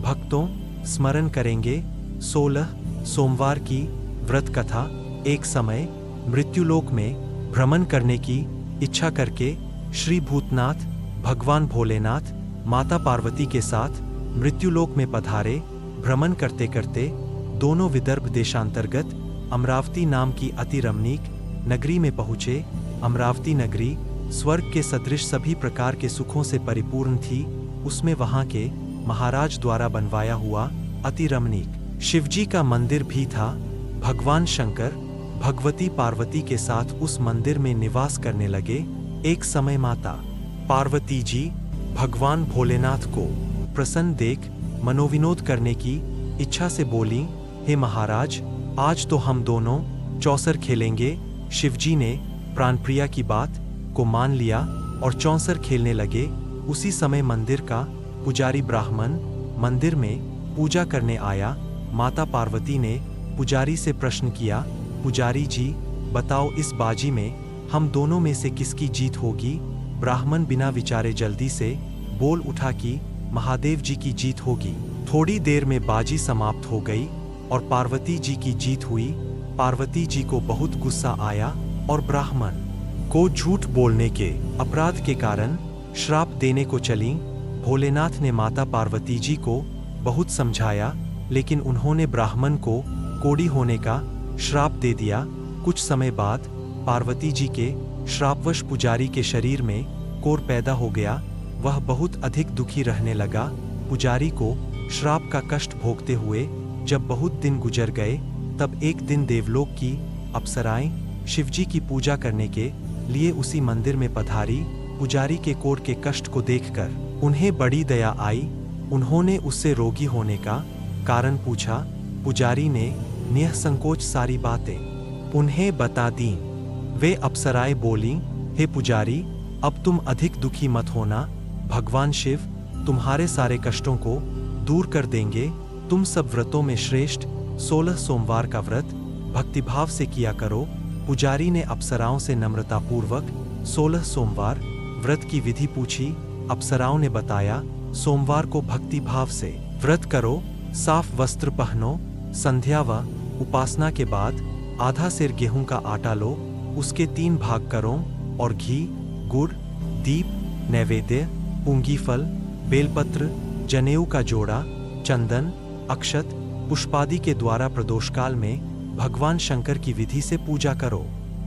भक्तों स्मरण करेंगे 16 सोमवार की व्रत कथा। एक समय मृत्युलोक में भ्रमण करने की इच्छा करके श्री भूतनाथ भगवान भोलेनाथ माता पार्वती के साथ मृत्युलोक में पधारे। भ्रमण करते करते दोनों विदर्भ देशांतर्गत अमरावती नाम की अति रमणीक नगरी में पहुँचे। अमरावती नगरी स्वर्ग के सदृश सभी प्रकार के सुखों से परिपूर्ण थी। उसमें वहाँ के महाराज द्वारा बनवाया हुआ अति रमणीक शिवजी का मंदिर भी था। भगवान शंकर भगवती पार्वती के साथ उस मंदिर में निवास करने लगे। एक समय माता पार्वती जी भगवान भोलेनाथ को प्रसन्न देख मनोविनोद करने की इच्छा से बोली, हे महाराज, आज तो हम दोनों चौसर खेलेंगे। शिवजी ने प्राणप्रिया की बात को मान लिया और चौसर खेलने लगे। उसी समय मंदिर का पुजारी ब्राह्मण मंदिर में पूजा करने आया। माता पार्वती ने पुजारी से प्रश्न किया, पुजारी जी बताओ, इस बाजी में हम दोनों में से किसकी जीत होगी? ब्राह्मण बिना विचारे जल्दी से बोल उठा कि महादेव जी की जीत होगी। थोड़ी देर में बाजी समाप्त हो गई और पार्वती जी की जीत हुई। पार्वती जी को बहुत गुस्सा आया और ब्राह्मण को झूठ बोलने के अपराध के कारण श्राप देने को चली। भोलेनाथ ने माता पार्वती जी को बहुत समझाया, लेकिन उन्होंने ब्राह्मण को कोढ़ी होने का श्राप दे दिया। कुछ समय बाद पार्वती जी के श्रापवश पुजारी के शरीर में कोढ़ पैदा हो गया। वह बहुत अधिक दुखी रहने लगा। पुजारी को श्राप का कष्ट भोगते हुए जब बहुत दिन गुजर गए, तब एक दिन देवलोक की अप्सराएं शिवजी की पूजा करने के लिए उसी मंदिर में पधारी। पुजारी के कोढ़ के कष्ट को देखकर उन्हें बड़ी दया आई। उन्होंने उससे रोगी होने का कारण पूछा। पुजारी ने निःसंकोच सारी बातें उन्हें बता दी। वे अप्सराएं बोली, हे पुजारी, अब तुम अधिक दुखी मत होना। भगवान शिव तुम्हारे सारे कष्टों को दूर कर देंगे। तुम सब व्रतों में श्रेष्ठ 16 सोमवार का व्रत भक्तिभाव से किया करो। पुजारी ने अप्सराओं से नम्रतापूर्वक 16 सोमवार व्रत की विधि पूछी। अप्सराओं ने बताया, सोमवार को भक्ति भाव से व्रत करो, साफ वस्त्र पहनो, संध्या व उपासना के बाद आधा सेर गेहूं का आटा लो, उसके 3 भाग करो और घी, गुड़, दीप, नैवेद्य, पुंगी फल, बेलपत्र, जनेऊ का जोड़ा, चंदन, अक्षत, पुष्पादि के द्वारा प्रदोषकाल में भगवान शंकर की विधि से पूजा करो।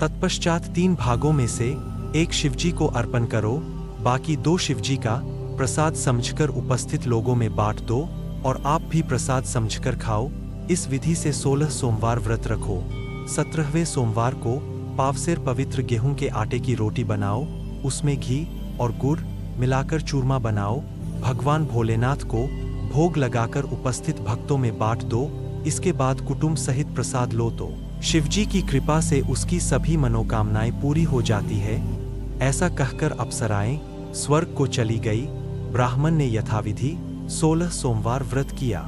तत्पश्चात 3 भागों में से एक शिवजी को अर्पण करो, बाकी 2 शिवजी का प्रसाद समझकर उपस्थित लोगों में बांट दो और आप भी प्रसाद समझकर खाओ। इस विधि से 16 सोमवार व्रत रखो। 17वें सोमवार को पावसेर पवित्र गेहूं के आटे की रोटी बनाओ, उसमें घी और गुड़ मिलाकर चूरमा बनाओ। भगवान भोलेनाथ को भोग लगाकर उपस्थित भक्तों में बांट दो। इसके बाद कुटुंब सहित प्रसाद लो तो शिवजी की कृपा से उसकी सभी मनोकामनाएं पूरी हो जाती है। ऐसा कहकर अप्सराएं स्वर्ग को चली गई। ब्राह्मण ने यथाविधि 16 सोमवार व्रत किया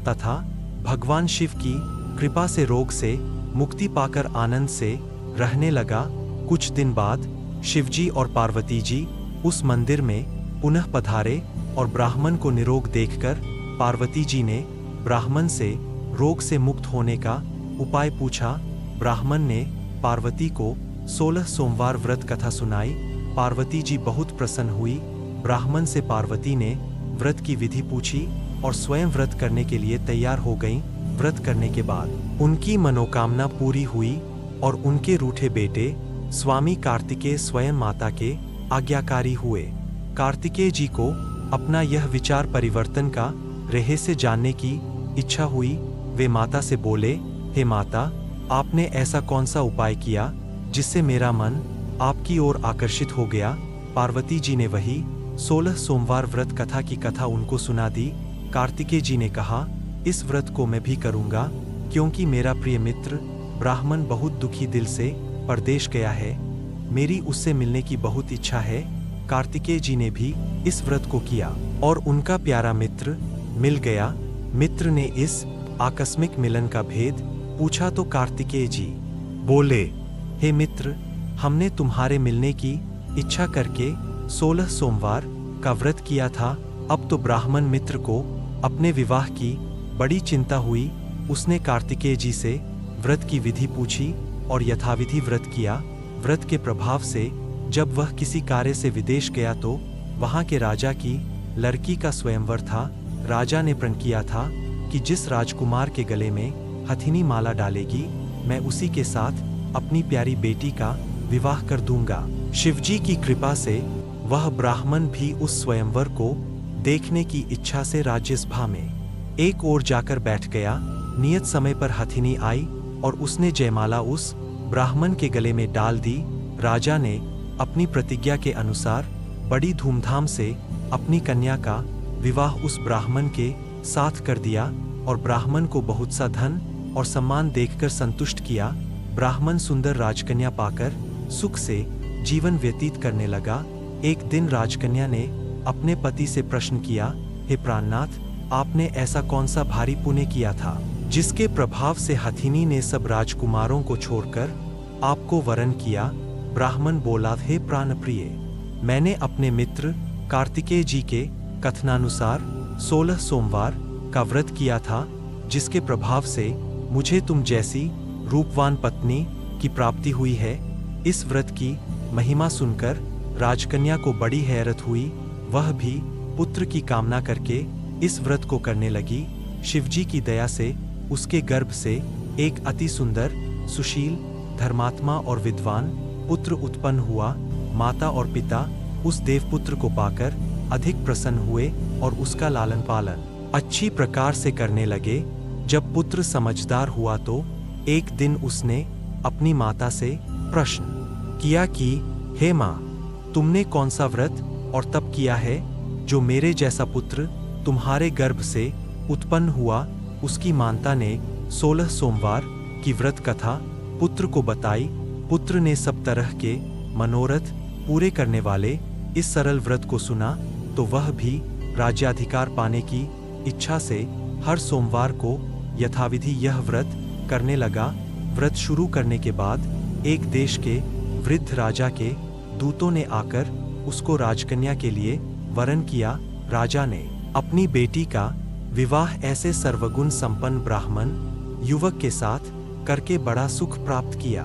तथा भगवान शिव की कृपा से रोग से मुक्ति पाकर आनंद से रहने लगा। कुछ दिन बाद शिवजी और पार्वती जी उस मंदिर में पुनः पधारे और ब्राह्मण को निरोग देखकर पार्वती जी ने ब्राह्मण से रोग से मुक्त होने का उपाय पूछा। ब्राह्मण ने पार्वती को 16 सोमवार व्रत कथा सुनाई। पार्वती जी बहुत प्रसन्न हुई। ब्राह्मण से पार्वती ने व्रत की विधि पूछी और स्वयं व्रत करने के लिए तैयार हो गईं। व्रत करने के बाद उनकी मनोकामना पूरी हुई और उनके रूठे बेटे स्वामी कार्तिकेय स्वयं माता के आज्ञाकारी हुए। कार्तिकेय जी को अपना यह विचार परिवर्तन का रहस्य जानने की इच्छा हुई। वे माता से बोले, हे माता, आपने ऐसा कौन सा उपाय किया जिससे मेरा मन आपकी ओर आकर्षित हो गया? पार्वती जी ने वही 16 सोमवार व्रत कथा की कथा उनको सुना दी। कार्तिकेय जी ने कहा, इस व्रत को मैं भी करूंगा, क्योंकि मेरा प्रिय मित्र ब्राह्मण बहुत दुखी दिल से परदेश गया है। मेरी उससे मिलने की बहुत इच्छा है। कार्तिकेय जी ने भी इस व्रत को किया और उनका प्यारा मित्र मिल गया। मित्र ने इस आकस्मिक मिलन का भेद पूछा तो कार्तिकेय जी बोले, हे मित्र, हमने तुम्हारे मिलने की इच्छा करके 16 सोमवार का व्रत किया था। अब तो ब्राह्मण मित्र को अपने विवाह की बड़ी चिंता हुई। उसने कार्तिकेय जी से व्रत की विधि पूछी और यथाविधि व्रत किया। व्रत के प्रभाव से जब वह किसी कार्य से विदेश गया तो वहां के राजा की लड़की का स्वयंवर था। राजा ने प्रण किया था कि जिस राजकुमार के गले में हथिनी माला डालेगी, मैं उसी के साथ अपनी प्यारी बेटी का विवाह कर दूंगा। शिवजी की कृपा से वह ब्राह्मण भी उस स्वयंवर को देखने की इच्छा से राज्यसभा में एक ओर जाकर बैठ गया। नियत समय पर हथिनी आई और उसने जयमाला उस ब्राह्मण के गले में डाल दी। राजा ने अपनी प्रतिज्ञा के अनुसार बड़ी धूमधाम से अपनी कन्या का विवाह उस ब्राह्मण के साथ कर दिया और ब्राह्मण को बहुत सा धन और सम्मान देखकर संतुष्ट किया। ब्राह्मण सुंदर राजकन्या पाकर सुख से जीवन व्यतीत करने लगा। एक दिन राजकन्या ने अपने पति से प्रश्न किया, हे प्राणनाथ, आपने ऐसा कौन सा भारी पुण्य किया था जिसके प्रभाव से हथिनी ने सब राजकुमारों को छोड़कर आपको वरण किया? ब्राह्मण बोला, हे प्राणप्रिय, मैंने अपने मित्र कार्तिकेय जी के कथनानुसार 16 सोमवार का व्रत किया था, जिसके प्रभाव से मुझे तुम जैसी रूपवान पत्नी की प्राप्ति हुई है। इस व्रत की महिमा सुनकर राजकन्या को बड़ी हैरत हुई। वह भी पुत्र की कामना करके इस व्रत को करने लगी। शिवजी की दया से उसके गर्भ से एक अति सुंदर, सुशील, धर्मात्मा और विद्वान पुत्र उत्पन्न हुआ। माता और पिता उस देवपुत्र को पाकर अधिक प्रसन्न हुए और उसका लालन पालन अच्छी प्रकार से करने लगे। जब पुत्र समझदार हुआ तो एक दिन उसने अपनी माता से प्रश्न किया कि हे माँ, तुमने कौन सा व्रत और तप किया है जो मेरे जैसा पुत्र तुम्हारे गर्भ से उत्पन्न हुआ? उसकी माता ने 16 सोमवार की व्रत कथा पुत्र को बताई। पुत्र ने सब तरह के मनोरथ पूरे करने वाले इस सरल व्रत को सुना तो वह भी राज्याधिकार पाने की इच्छा से हर सोमवार को यथाविधि यह व्रत करने लगा। व्रत शुरू करने के बाद एक देश के वृद्ध राजा के दूतों ने आकर उसको राजकन्या के लिए वरण किया। राजा ने अपनी बेटी का विवाह ऐसे सर्वगुण संपन्न ब्राह्मण युवक के साथ करके बड़ा सुख प्राप्त किया।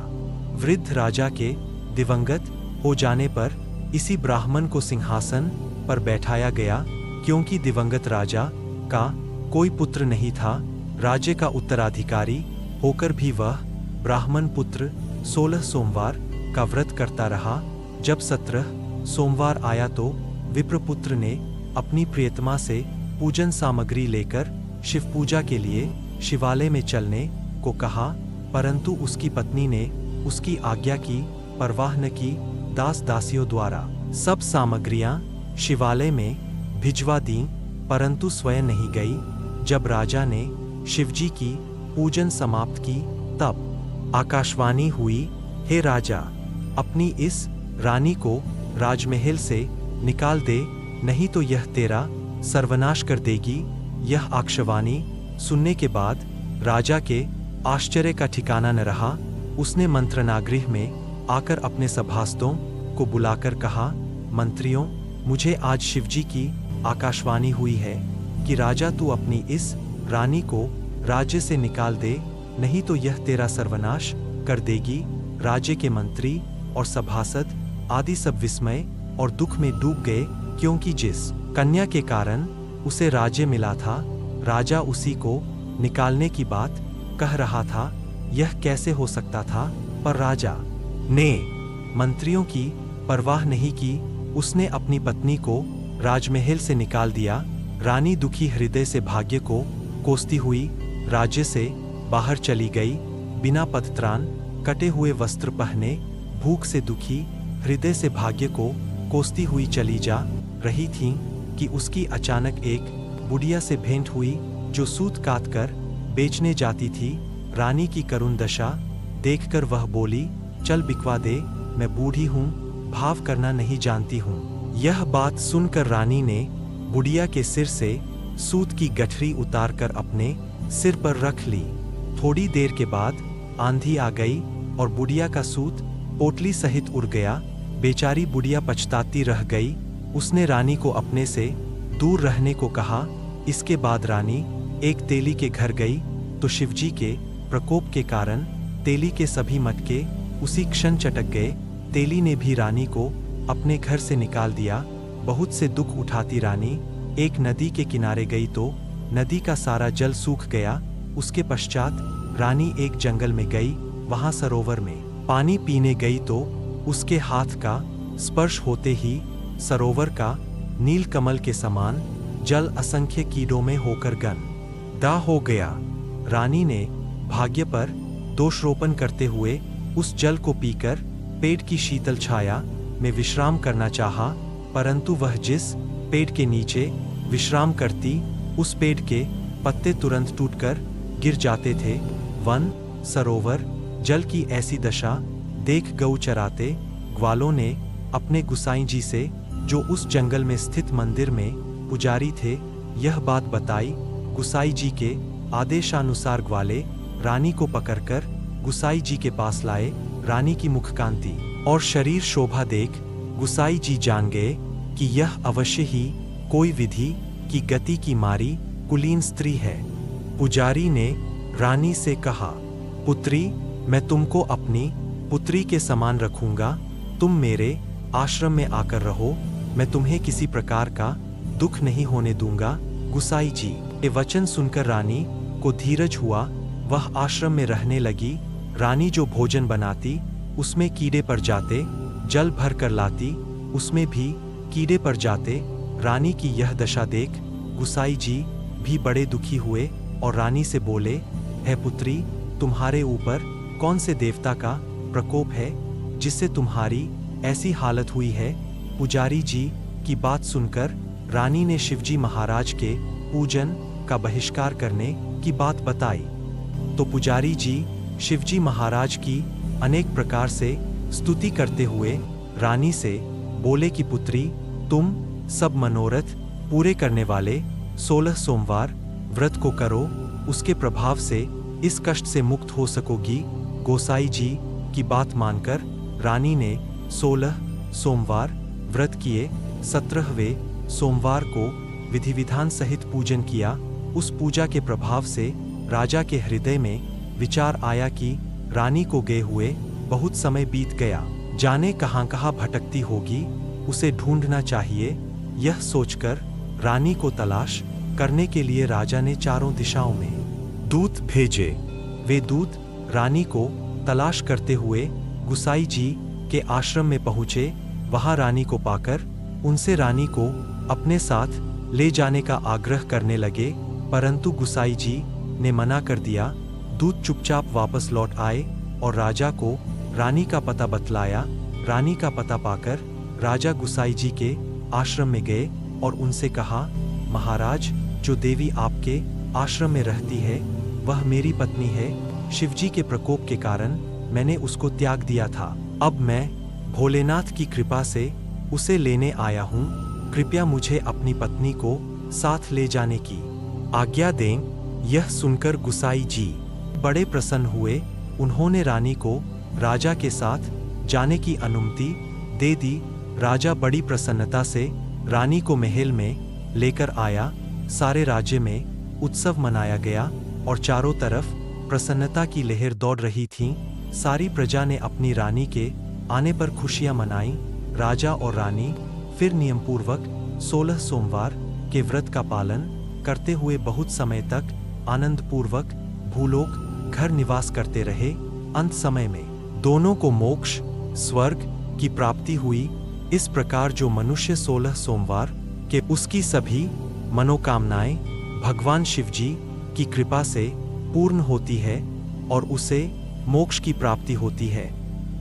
वृद्ध राजा के दिवंगत हो जाने पर इसी ब्राह्मण को सिंहासन पर बैठाया गया। क्योंकि दिवंगत राजा का कोई पुत्र नहीं था, राज्य का उत्तराधिकारी होकर भी वह ब्राह्मण पुत्र 16 सोमवार का व्रत करता रहा। जब 17 सोमवार आया तो विप्रपुत्र ने अपनी प्रियतमा से पूजन सामग्री लेकर शिव पूजा के लिए शिवालय में चलने को कहा, परंतु उसकी पत्नी ने उसकी आज्ञा की परवाह न की। दास दासियों द्वारा सब सामग्रियां शिवालय में भिजवा दी, परंतु स्वयं नहीं गई। जब राजा ने शिवजी की पूजन समाप्त की तब आकाशवाणी हुई, हे राजा, अपनी इस रानी को राजमहल से निकाल दे, नहीं तो यह तेरा सर्वनाश कर देगी। यह आकाशवाणी सुनने के बाद राजा के आश्चर्य का ठिकाना न रहा। उसने मंत्रणागृह में आकर अपने सभासदों को बुलाकर कहा, मंत्रियों, मुझे आज शिवजी की आकाशवाणी हुई है कि राजा तू अपनी इस रानी को राज्य से निकाल दे, नहीं तो यह तेरा सर्वनाश कर देगी। राज्य के मंत्री और सभासद आदि सब विस्मय और दुख में डूब गए, क्योंकि जिस कन्या के कारण उसे राज्य मिला था, राजा उसी को निकालने की बात कह रहा था। यह कैसे हो सकता था? पर राजा ने मंत्रियों की परवाह नहीं की। उसने अपनी पत्नी को राजमहल से निकाल दिया। रानी दुखी हृदय से भाग्य को कोसती हुई राज्य से बाहर चली गई। बिना पदत्राण, कटे हुए वस्त्र पहने, भूख से दुखी हृदय से भाग्य को कोसती हुई चली जा रही थी कि उसकी अचानक एक बुढ़िया से भेंट हुई जो सूत काट कर बेचने जाती थी। रानी की करुण दशा देखकर वह बोली, चल बिकवा दे, मैं बूढ़ी हूँ, भाव करना नहीं जानती हूँ। यह बात सुनकर रानी ने बुढ़िया के सिर से सूत की गठरी उतारकर अपने सिर पर रख ली। थोड़ी देर के बाद आंधी आ गई और बुढ़िया का सूत पोटली सहित उड़ गया। बेचारी बुढ़िया पछताती रह गई। उसने रानी को अपने से दूर रहने को कहा। इसके बाद रानी एक तेली के घर गई तो शिवजी के प्रकोप के कारण तेली के सभी मटके उसी क्षण चटक गए। तेली ने भी रानी को अपने घर से निकाल दिया। बहुत से दुख उठाती रानी एक नदी के किनारे गई तो नदी का सारा जल सूख गया। उसके पश्चात रानी एक जंगल में गई। वहां सरोवर में पानी पीने गई तो उसके हाथ का स्पर्श होते ही सरोवर का नील कमल के समान जल असंख्य कीड़ों में होकर गंदा हो गया। रानी ने भाग्य पर दोषारोपण करते हुए उस जल को पीकर पेड़ की शीतल छाया में विश्राम करना चाहा, परंतु वह जिस पेड़ के नीचे विश्राम करती उस पेड़ के पत्ते तुरंत टूटकर गिर जाते थे। वन सरोवर जल की ऐसी दशा देख गऊ चराते ग्वालों ने अपने गुसाई जी से, जो उस जंगल में स्थित मंदिर में पुजारी थे, यह बात बताई। गुसाई जी के आदेशानुसार ग्वाले रानी को पकड़कर गुसाई जी के पास लाए। रानी की मुखकांति और शरीर शोभा देख गुसाई जी जान गए कि यह अवश्य ही कोई विधि की गति की मारी कुलीन स्त्री है। पुजारी ने रानी से कहा, पुत्री, मैं तुमको अपनी पुत्री के समान रखूंगा। तुम मेरे आश्रम में आकर रहो। मैं तुम्हें किसी प्रकार का दुख नहीं होने दूंगा। गुसाई जी के वचन सुनकर रानी को धीरज हुआ। वह आश्रम में रहने लगी। रानी जो भोजन बनाती उसमें कीड़े पड़ जाते, जल भर कर लाती उसमें भी कीड़े पड़ जाते। रानी की यह दशा देख गुसाई जी भी बड़े दुखी हुए और रानी से बोले, है पुत्री, तुम्हारे ऊपर कौन से देवता का प्रकोप है जिससे तुम्हारी ऐसी हालत हुई है। पुजारी जी की बात सुनकर रानी ने शिवजी महाराज के पूजन का बहिष्कार करने की बात बताई तो पुजारी जी शिवजी महाराज की अनेक प्रकार से स्तुति करते हुए रानी से बोले कि पुत्री, तुम सब मनोरथ पूरे करने वाले 16 सोमवार व्रत को करो, उसके प्रभाव से इस कष्ट से मुक्त हो सकोगी। गोसाई जी की बात मानकर रानी ने 16 सोमवार व्रत किए। 17वें सोमवार को विधि विधान सहित पूजन किया। उस पूजा के प्रभाव से राजा के हृदय में विचार आया कि रानी को गए हुए बहुत समय बीत गया, जाने कहाँ भटकती होगी, उसे ढूंढना चाहिए। यह सोचकर रानी को तलाश करने के लिए राजा ने चारों दिशाओं में दूत भेजे। वे दूत रानी को तलाश करते हुए गुसाई जी के आश्रम में पहुँचे। वहां रानी को पाकर उनसे रानी को अपने साथ ले जाने का आग्रह करने लगे, परंतु गुसाई जी ने मना कर दिया। दूत चुपचाप वापस लौट आए और राजा को रानी का पता बतलाया। रानी का पता पाकर राजा गुसाई जी के आश्रम में गए और उनसे कहा, महाराज, जो देवी आपके आश्रम में रहती है वह मेरी पत्नी है। शिवजी के प्रकोप के कारण मैंने उसको त्याग दिया था। अब मैं भोलेनाथ की कृपा से उसे लेने आया हूँ। कृपया मुझे अपनी पत्नी को साथ ले जाने की आज्ञा दें। यह सुनकर गुसाई जी बड़े प्रसन्न हुए। उन्होंने रानी को राजा के साथ जाने की अनुमति दे दी। राजा बड़ी प्रसन्नता से रानी को महल में लेकर आया। सारे राज्य में उत्सव मनाया गया और चारों तरफ प्रसन्नता की लहर दौड़ रही थी। सारी प्रजा ने अपनी रानी के आने पर खुशियां मनाई। राजा और रानी फिर नियमपूर्वक 16 सोमवार के व्रत का पालन करते हुए बहुत समय तक आनंदपूर्वक भूलोक घर निवास करते रहे। अंत समय में दोनों को मोक्ष स्वर्ग की प्राप्ति हुई। इस प्रकार जो मनुष्य 16 सोमवार के उसकी सभी मनोकामनाएं भगवान शिवजी की कृपा से पूर्ण होती है और उसे मोक्ष की प्राप्ति होती है।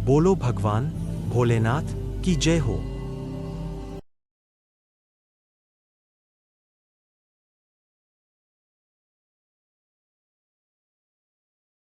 बोलो भगवान भोलेनाथ की जय हो।